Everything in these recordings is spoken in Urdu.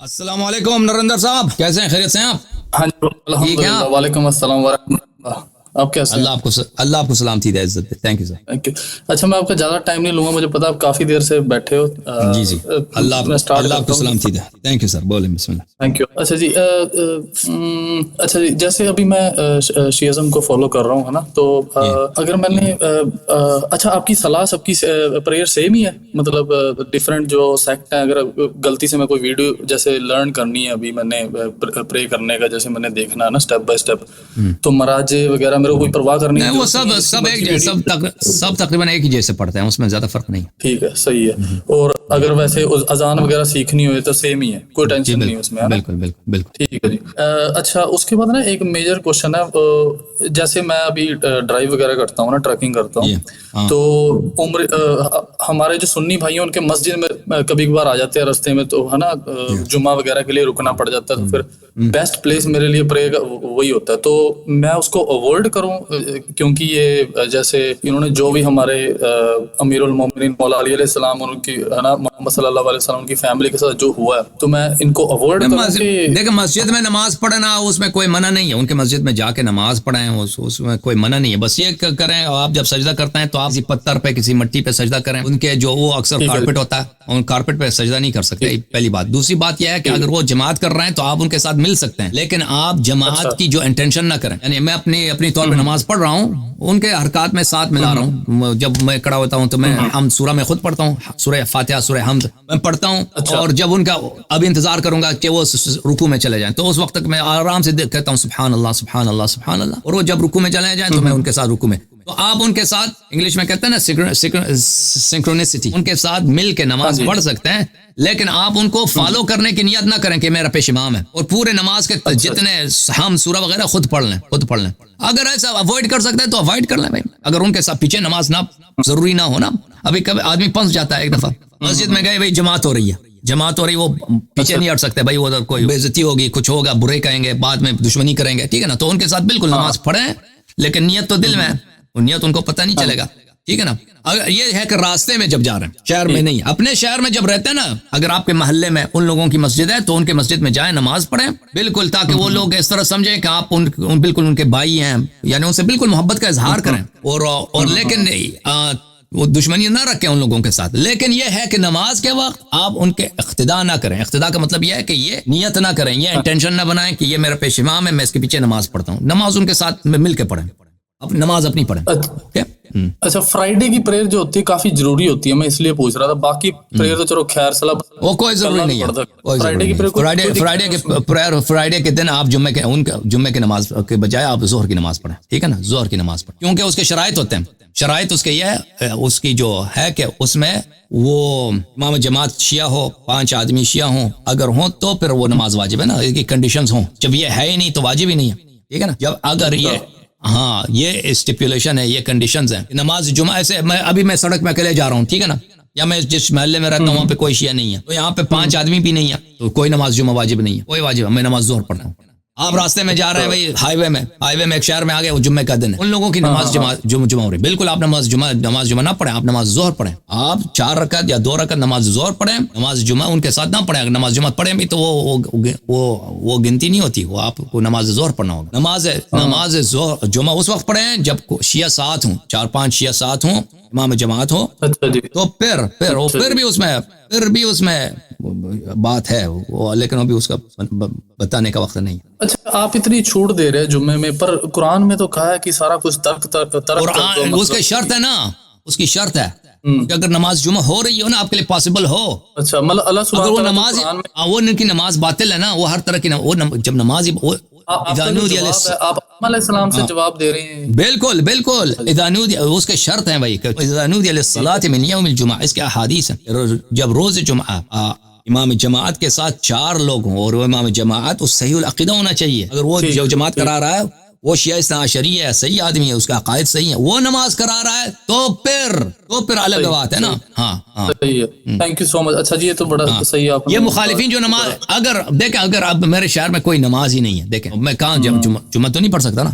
السلام علیکم نریندر صاحب، کیسے ہیں؟ خیریت سے ہیں آپ؟ ہاں جی الحمدللہ، وعلیکم السلام ورحمۃ اللہ۔ آپ کیسے ہیں؟ اللہ آپ کو سلامتی دے، عزت دے۔ Thank you sir. Thank you. اچھا، میں آپ کا زیادہ ٹائم نہیں لوں گا، مجھے پتا آپ کافی دیر سے بیٹھے ہو۔ جی جی، اللہ آپ کو سلامتی دے۔ تھینک یو سر، بولیں بسم اللہ۔ Thank you. اچھا جی، اچھا جی، جیسے ابھی میں شیعزم کو فالو کر رہا ہوں، ہے نا، تو اگر میں نے اچھا، آپ کی صلاح سب کی پریئر سیم ہی ہے؟ مطلب ڈفرینٹ جو سیکٹ ہیں، اگر غلطی سے میں کوئی ویڈیو جیسے لرن کرنی ہے ابھی میں نے پرے کرنے کا، جیسے میں نے دیکھنا ہے نا اسٹیپ بائی اسٹیپ، تو مراجے وغیرہ میرے کو کوئی پرواہ کرنی ہے؟ وہ سب ایک جیسے، سب تقریباً ایک ہی جیسے پڑھتے ہیں، اس میں زیادہ فرق نہیں۔ ٹھیک ہے، صحیح ہے۔ اور اگر ویسے اذان وغیرہ سیکھنی ہوئے تو سیم ہی ہے، کوئی ٹینشن نہیں اس میں؟ بالکل بالکل بالکل ٹھیک ہے جی۔ اچھا، اس کے بعد نا ایک میجر کوشچن ہے، جیسے میں ابھی ڈرائیو وغیرہ کرتا ہوں نا، ٹرکنگ کرتا ہوں، تو ہمارے جو سنی بھائی ہیں ان کے مسجد میں کبھی کبھار آ جاتے ہیں رستے میں، تو ہے نا جمعہ وغیرہ کے لیے رکنا پڑ جاتا ہے، تو پھر بیسٹ پلیس میرے لیے پرے کا وہی ہوتا ہے، تو میں اس کو اوائڈ کروں؟ کیونکہ یہ جیسے انہوں نے جو بھی ہمارے امیر المومنین مولا علی علیہ السلام اور ان کی محمد صلی اللہ علیہ وسلم کی فیملی کے ساتھ جو ہوا ہے، تو میں ان کو اوائڈ کروں؟ دیکھیں، مسجد میں نماز پڑھنا اس میں کوئی منع نہیں ہے، ان کے مسجد میں جا کے نماز پڑھیں، اس میں کوئی منع نہیں ہے، بس یہ کریں آپ جب سجدہ کرتے ہیں تو آپ کسی پتھر پہ کسی مٹی پہ سجدہ کریں، ان کے جو وہ اکثر کارپٹ ہوتا ہے، ان کارپٹ پہ سجدہ نہیں کر سکتے، پہلی بات۔ دوسری بات یہ ہے کہ اگر وہ جماعت کر رہے ہیں تو آپ ان کے ساتھ مل سکتے ہیں، لیکن آپ جماعت کی جو انٹینشن نہ کریں، یعنی میں اپنی طور پہ نماز پڑھ رہا ہوں، ان کے حرکات میں ساتھ ملا رہا ہوں، جب میں کھڑا ہوتا ہوں تو میں حمد سورہ میں خود پڑھتا ہوں، سورہ فاتحہ سورہ حمد میں پڑھتا ہوں، اور جب ان کا اب انتظار کروں گا کہ وہ رکوع میں چلے جائیں تو اس وقت تک میں آرام سے کہتا ہوں سبحان اللہ سبحان اللہ سبحان اللہ، اور وہ جب رکوع میں چلے جائیں تو میں ان کے ساتھ رکوع میں، تو آپ ان کے ساتھ انگلش میں کہتے ہیں نا سنکرونسٹی، ان کے ساتھ مل کے نماز پڑھ سکتے ہیں، لیکن آپ ان کو فالو کرنے کی نیت نہ کریں کہ میرا پیش امام ہے اور پورے نماز کے جتنے ہم سورہ وغیرہ خود پڑھ لیں۔ اگر ایسا اوائڈ کر سکتے ہیں تو اوائڈ کر لیں بھائی، اگر ان کے ساتھ پیچھے نماز نہ ضروری نہ ہونا۔ ابھی کبھی آدمی پھنس جاتا ہے، ایک دفعہ مسجد میں گئے، بھائی جماعت ہو رہی ہے، وہ پیچھے نہیں ہٹ سکتے بھائی، وہ کوئی بے عزتی ہوگی، کچھ ہوگا، برے کہیں گے، بعد میں دشمنی کریں گے، ٹھیک ہے نا، تو ان کے ساتھ بالکل نماز پڑھیں، لیکن نیت تو دل میں ہے، نیت ان کو پتہ نہیں چلے گا، ٹھیک ہے نا۔ اگر یہ ہے کہ راستے میں جب جا رہے ہیں، شہر میں نہیں، اپنے شہر میں جب رہتے ہیں نا، اگر آپ کے محلے میں ان لوگوں کی مسجد ہے تو ان کے مسجد میں جائیں، نماز پڑھیں بالکل، تاکہ وہ لوگ اس طرح سمجھیں کہ آپ بالکل ان کے بھائی ہیں، یعنی ان سے بالکل محبت کا اظہار کریں، اور لیکن وہ دشمنی نہ رکھیں ان لوگوں کے ساتھ، لیکن یہ ہے کہ نماز کے وقت آپ ان کے اقتداء نہ کریں۔ اقتداء کا مطلب یہ ہے کہ یہ نیت نہ کریں، یہ انٹینشن نہ بنائیں کہ یہ میرا پیش امام ہے، میں اس کے پیچھے نماز پڑھتا ہوں، نماز ان کے ساتھ مل کے پڑھیں، نماز اپنی پڑھیں۔ اچھا، فرائیڈے کی پریئر جو ہوتی ہے کافی ضروری ہوتی ہے، میں اس لیے پوچھ رہا تھا، باقی پریئر تو چلو خیر سلام وہ کوئی ضروری نہیں ہے۔ فرائیڈے کے دن آپ جمعے کی نماز کے بجائے آپ ظہر کی نماز پڑھیں، ٹھیک ہے نا، ظہر کی نماز پڑھیں، کیونکہ اس کے شرائط ہوتے ہیں، شرائط اس کے یہ ہے، اس کی جو ہے کہ اس میں وہ امام جماعت شیعہ ہو، 5 آدمی شیعہ ہوں، اگر ہوں تو پھر وہ نماز واجب ہے نا، اس کی کنڈیشنز ہوں، جب یہ ہے ہی نہیں تو واجب ہی نہیں ہے، ٹھیک ہے نا، جب اگر یہ اسٹیپولیشن ہے، یہ کنڈیشنز ہیں، نماز جمعہ ایسے میں سڑک میں اکیلے جا رہا ہوں، ٹھیک ہے نا، یا میں جس محلے میں رہتا ہوں وہاں پہ کوئی شیعہ نہیں ہے، تو یہاں پہ 5 آدمی بھی نہیں ہے، تو کوئی نماز جمعہ واجب نہیں ہے، کوئی واجب ہے، میں نماز ظہر پڑھتا ہوں۔ آپ راستے میں جا رہے ہیں بھائی، ہائی وے میں ایک شہر میں آ گئے، وہ جمعے کا دن ہے، ان لوگوں کی نماز جمعہ ہو رہی، بالکل آپ نماز جمعہ نہ پڑھیں، آپ نماز ظہر پڑھیں، آپ 4 رکعت یا 2 رکعت نماز ظہر پڑھیں، نماز جمعہ ان کے ساتھ نہ پڑھیں، اگر نماز جمعہ پڑھیں بھی تو وہ گنتی نہیں ہوتی، وہ آپ کو نماز ظہر پڑھنا ہوگا۔ نماز جمعہ اس وقت پڑھیں جب شیعہ ساتھ ہوں، 4-5 شیعہ ساتھ ہوں، امام جماعت ہو، تو پھر بھی اس میں بات ہے، لیکن ابھی اس کا بتانے کا وقت نہیں۔ اچھا، آپ اتنی چھوٹ دے رہے ہیں جمعے میں، پر قرآن میں تو کہا ہے کہ سارا کچھ ترک اس کی شرط ہے نا، اس کی شرط ہے کہ اگر نماز جمعہ ہو رہی ہو نا، آپ کے لیے پاسبل ہو، اچھا، مطلب اللہ سبحانہ وہ نماز وہ ان کی نماز باطل ہے نا، وہ ہر طرح کی جب نماز آپ علیہ السلام سے جواب دے رہے ہیں، بالکل اس کے شرط ہیں بھائی، اذا نودی للصلاۃ من یوم الجمعہ، اس کے احادیث ہیں، جب روز جمعہ امام جماعت کے ساتھ 4 لوگ ہوں، اور وہ امام جماعت اس صحیح العقیدہ ہونا چاہیے، اگر وہ جو جماعت کرا رہا ہے وہ شیعہ اثنا عشری ہے، صحیح آدمی ہے، اس کا عقائد صحیح ہے، وہ نماز کرا رہا ہے تو پھر الگ بات ہے نا۔ ہاں صحیح ہے، تھینک یو سو مچ۔ اچھا جی، یہ تو بڑا صحیح ہے، آپ یہ مخالفین جو نماز اگر اب میرے شہر میں کوئی نماز ہی نہیں ہے، دیکھیں میں کہاں جمعہ تو نہیں پڑھ سکتا نا،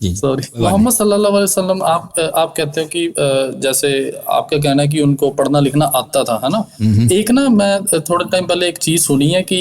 جی سوری محمد صلی اللہ علیہ وسلم آپ کہتے ہیں کہ جیسے آپ کا کہنا ہے کہ ان کو پڑھنا لکھنا آتا تھا ہے نا. ایک نا میں تھوڑے ٹائم پہلے ایک چیز سنی ہے کہ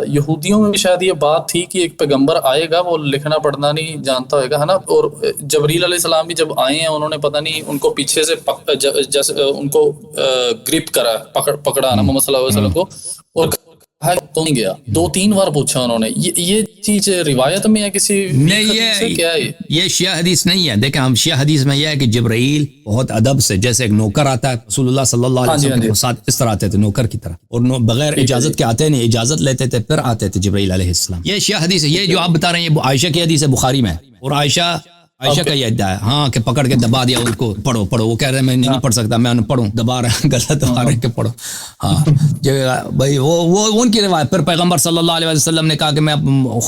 یہودیوں میں بھی شاید یہ بات تھی کہ ایک پیغمبر آئے گا وہ لکھنا پڑھنا نہیں جانتا ہوئے گا ہے نا, اور جبریل علیہ السلام بھی جب آئے ہیں انہوں نے پتہ نہیں ان کو پیچھے سے جیسے ان کو گرپ کرا پکڑا نا محمد صلی اللہ علیہ وسلم کو, اور تو نہیں گیا. 2-3 بار پوچھا انہوں نے. یہ چیز روایت میں ہے کسی نہیں, کیا ہے یہ شیعہ حدیث نہیں ہے. دیکھیں ہم شیعہ حدیث میں یہ ہے کہ جبرائیل بہت ادب سے, جیسے ایک نوکر آتا ہے رسول اللہ صلی اللہ علیہ وسلم کے ساتھ اس طرح آتے تھے نوکر کی طرح, اور بغیر اجازت کے آتے نہیں, اجازت لیتے تھے پھر آتے تھے جبرائیل علیہ السلام. یہ شیعہ حدیث ہے. یہ جو آپ بتا رہے ہیں یہ عائشہ کی حدیث ہے, بخاری میں, اور عائشہ کا یہ ادعا ہے ہاں کہ پکڑ کے دبا دیا ان کو, پڑھو پڑھو. وہ کہہ رہے ہیں میں نہیں پڑھ سکتا, میں پڑھوں, دبا رہے ہیں غلط دبا رہے ہیں کہ پڑھو. ہاں بھائی وہ ان کی روایت. پھر پیغمبر صلی اللہ علیہ وسلم نے کہا کہ میں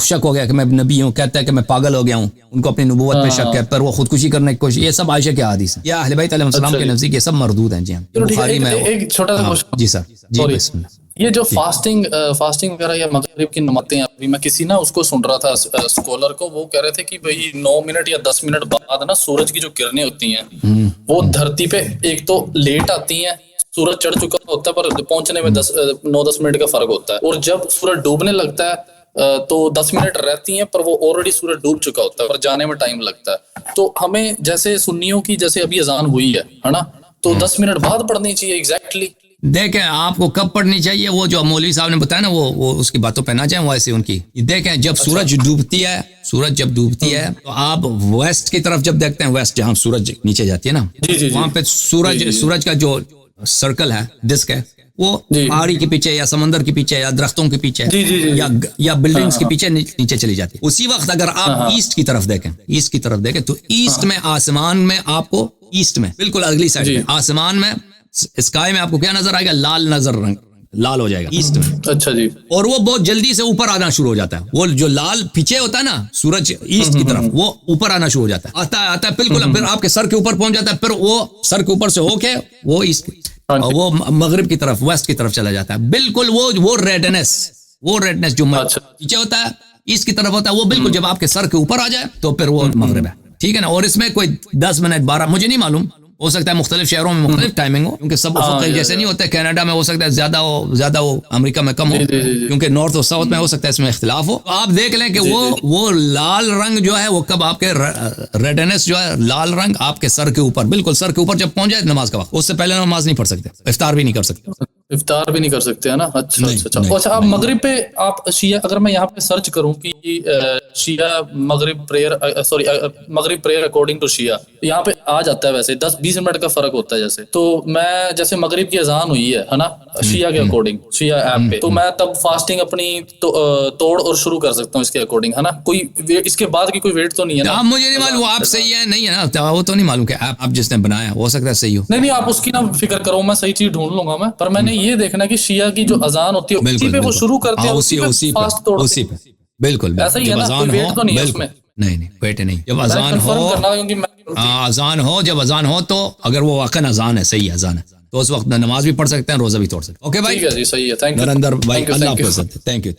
شک ہو گیا کہ میں نبی ہوں, کہتا ہے کہ میں پاگل ہو گیا ہوں, ان کو اپنی نبوت پہ شک ہے, پھر وہ خودکشی کرنے کی کوشش. یہ سب عائشہ کے حدیث ہیں, یا اہل بیت علیہ السلام کے نزدیک یہ سب مردود ہیں. جی ہاں بخاری میں. ایک چھوٹا سا کوشچن. جی سر, جی بسم اللہ. یہ جو فاسٹنگ وغیرہ یا مغرب کی نمازیں, ابھی میں کسی نا اس کو سن رہا تھا اسکالر کو, وہ کہہ رہے تھے کہ بھئی 9 منٹ یا 10 منٹ بعد نا سورج کی جو کرنیں ہوتی ہیں وہ دھرتی پہ ایک تو لیٹ آتی ہیں, سورج چڑھ چکا ہوتا ہے پر پہنچنے میں 9-10 منٹ کا فرق ہوتا ہے, اور جب سورج ڈوبنے لگتا ہے تو 10 منٹ رہتی ہیں پر وہ آلریڈی سورج ڈوب چکا ہوتا ہے, پر جانے میں ٹائم لگتا ہے. تو ہمیں جیسے سنیوں کی جیسے ابھی اذان ہوئی ہے نا, تو 10 منٹ بعد پڑھنی چاہیے ایگزیکٹلی. دیکھیں آپ کو کب پڑھنی چاہیے, وہ جو مولوی صاحب نے بتایا نا وہ اس کی باتوں پہ نہ جائیں, وہ ایسے ان کی. دیکھیں جب سورج ڈوبتی ہے تو آپ ویسٹ کی طرف جب دیکھتے ہیں, ویسٹ جہاں سورج نیچے جاتی ہے نا, وہاں پہ سورج کا جو سرکل ہے, ڈسک ہے, وہ پہاڑی کے پیچھے یا سمندر کے پیچھے یا درختوں کے پیچھے یا بلڈنگز کے پیچھے نیچے چلی جاتی ہے. اسی وقت اگر آپ ایسٹ کی طرف دیکھیں تو ایسٹ میں آسمان میں آپ کو, ایسٹ میں بالکل اگلی سائڈ میں آسمان میں اسکائی میں آپ کو کیا نظر آئے گا, لال ہو جائے گا ایسٹ میں. اچھا جی. اور وہ بہت جلدی سے اوپر آنا شروع ہو جاتا ہے. وہ جو لال پیچھے ہوتا ہے نا سورج ایسٹ کی طرف, وہ اوپر آنا شروع ہو جاتا ہے, آتا ہے بالکل, پھر آپ کے سر کے اوپر پہنچ جاتا ہے, پھر وہ سر کے اوپر سے ہو کے وہ ایسٹ, وہ مغرب کی طرف, ویسٹ کی طرف چلا جاتا ہے. بالکل وہ ریڈنس جو پیچھے ہوتا ہے ایسٹ کی طرف ہوتا ہے, وہ بالکل جب آپ کے سر کے اوپر آ جائے تو پھر وہ مغرب ہے. ٹھیک ہے نا. اور اس میں کوئی 10 منٹ 12 مجھے نہیں معلوم, ہو سکتا ہے مختلف شہروں میں مختلف ٹائمنگ ہو, کیونکہ سب افق جیسے نہیں ہوتا ہے. کینیڈا میں ہو سکتا ہے زیادہ ہو, امریکہ میں کم ہو, کیونکہ نارتھ اور ساؤتھ میں ہو سکتا ہے اس میں اختلاف ہو. آپ دیکھ لیں کہ وہ لال رنگ جو ہے وہ کب آپ کے ریڈنس جو ہے لال رنگ آپ کے سر کے اوپر, بالکل سر کے اوپر جب پہنچ جائے نماز کا وقت, اس سے پہلے نماز نہیں پڑھ سکتے, افطار بھی نہیں کر سکتے. افطار بھی نہیں کر سکتے ہے نا. اچھا آپ مغرب پہ آپ شیعہ, اگر میں یہاں پہ سرچ کروں کہ شیعہ مغرب پریئر اکارڈنگ ٹو شیعہ, یہاں پہ آ جاتا ہے ویسے 10-20 منٹ کا فرق ہوتا ہے. جیسے تو میں جیسے مغرب کی اذان ہوئی ہے نا شیعہ کے اکارڈنگ, شیعہ ایپ پہ, تو میں تب فاسٹنگ اپنی توڑ اور شروع کر سکتا ہوں اس کے اکارڈنگ ہے نا. کوئی اس کے بعد کی کوئی ویٹ تو نہیں ہے نا. مجھے نہیں معلوم آپ صحیح ہے نہیں ہے نا, وہ تو نہیں معلوم کہ آپ جس نے بنایا ہو سکتا ہے صحیح ہو. نہیں آپ اس کی نا فکر کرو, میں صحیح چیز ڈھونڈ لوں گا میں, پر میں نے یہ دیکھنا کہ شیعہ کی جو اذان ہوتی ہے اسی پہ وہ شروع کرتے ہیں, اسی پہ بالکل ایسا ہی ہے نا, کوئی ویٹ تو نہیں ہے اس میں. نہیں بیٹے نہیں, جب اذان ہو تو اگر وہ واقعا اذان ہے, صحیح اذان ہے, تو اس وقت نماز بھی پڑھ سکتے ہیں, روزہ بھی توڑ سکتے ہیں. اوکے بھائی, ٹھیک ہے جی, صحیح ہے. تھینک یو نریندر بھائی, اللہ حافظ. Thank you.